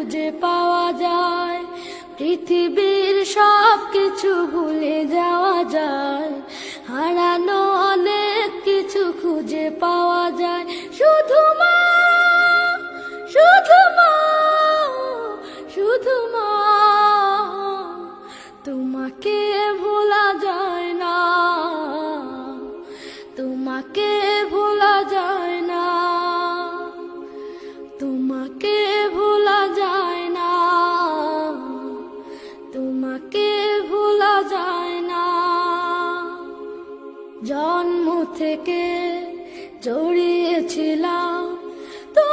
খুঁজে পাওয়া যায়, পৃথিবীর সব কিছু ভুলে যাওয়া যায়, হারানো অনেক কিছু খুঁজে পাওয়া যায়। শুধু মা, শুধু মা, শুধু মা, তোমাকে ভোলা যায় না, তোমাকে ভোলা যায় না, তোমাকে ভোলা যায় না, তোমাকে ভোলা যায় না। জন্ম থেকে জড়িয়েছিলাম তো